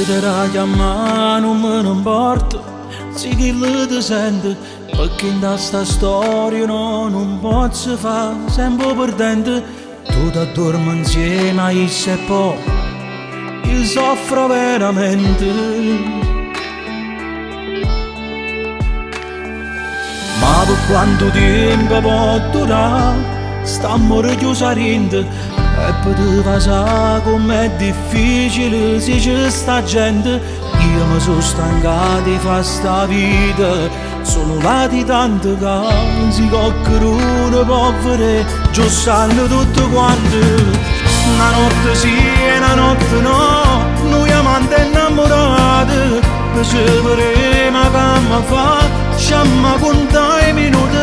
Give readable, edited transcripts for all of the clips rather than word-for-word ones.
Io te la chiamare non me ne importa, se chi ti sente, perché in sta storia no, non posso fare sempre perdente. Tu ti addormi insieme a essa e poi io soffro veramente. Ma per quanto tempo può durare, stiamo chiusi a rinde. E poteva sapere com'è difficile se c'è sta gente. Io mi sono stancato di fare sta vita, sono lati tanto cansi, coccheruno povere, già sanno tutto quanto. Una notte sì e una notte no, noi amanti innamorati, piaceremo che mi fa, sciamma contare i minuti,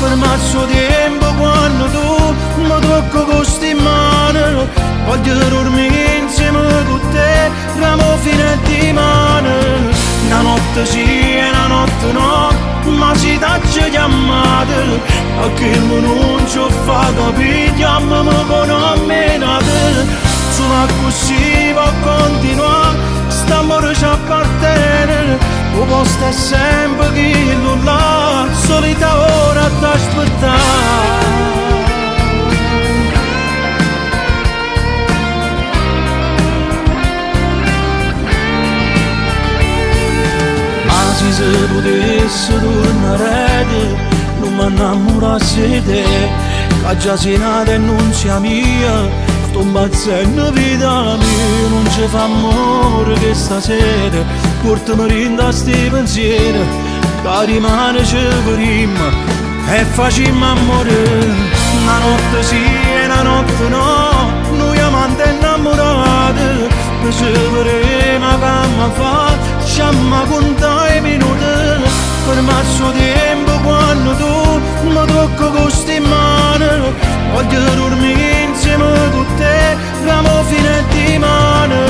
ferma il suo tempo quando tu mi tocco con sti mani, voglio dormire insieme con te, ramo fino a dimane. Una notte sì e una notte no, ma si taccia chiamate, a che non ci fa capire, chiamami con ammenate. Solo così va a continuare, st'amore ci appartiene, o posto è sempre chi non l'ha, solita ora t'aspettare. Se potesse tornare, non mi innamorassi di te, che già sei nata e non sia mia, sto impazzendo vita mia, non ci fa amore che stasera, portami rinda sti pensieri, che rimane ci prima, e facciamo amore. Una notte sì e una notte no, noi amanti innamorati, piaceremo che mi fa, sciamma contare i minuti, ferma il suo tempo quando tu mi tocco con sti mani, voglio dormire insieme con te, ramo fino a dimane.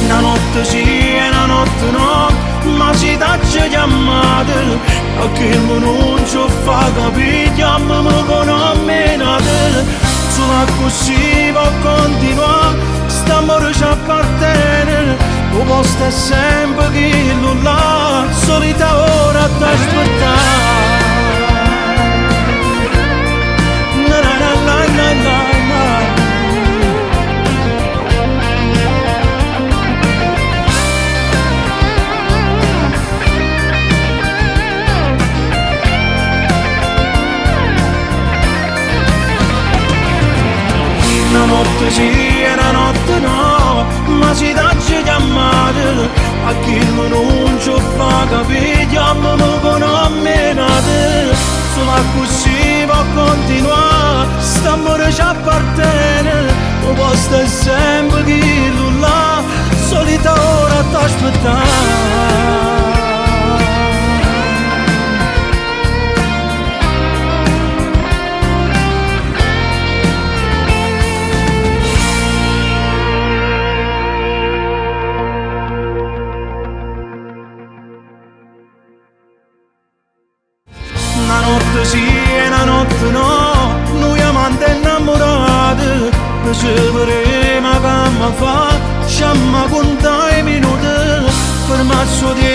Una notte sì e una notte no, ma si taccia chiamate, a che non ci fa capire, chiamami con ammenate. Solo così può continuare, st'amore ci appartiene, o posto è sempre chi non l'ha, solita ora t'aspettare. Na na na na na na. Una notte sì e una notte no, ma si taccia chiamate, a chi non ci fa capire, chiamami con ammenate. Solo così può continuare, st'amore ci appartiene, o posto è sempre chi non l'ha, solita ora t'aspettare. Una notte sì e una notte no, noi amanti innamorati, piaceremo che mi fa, sciamma contare i minuti, ferma il suo tempo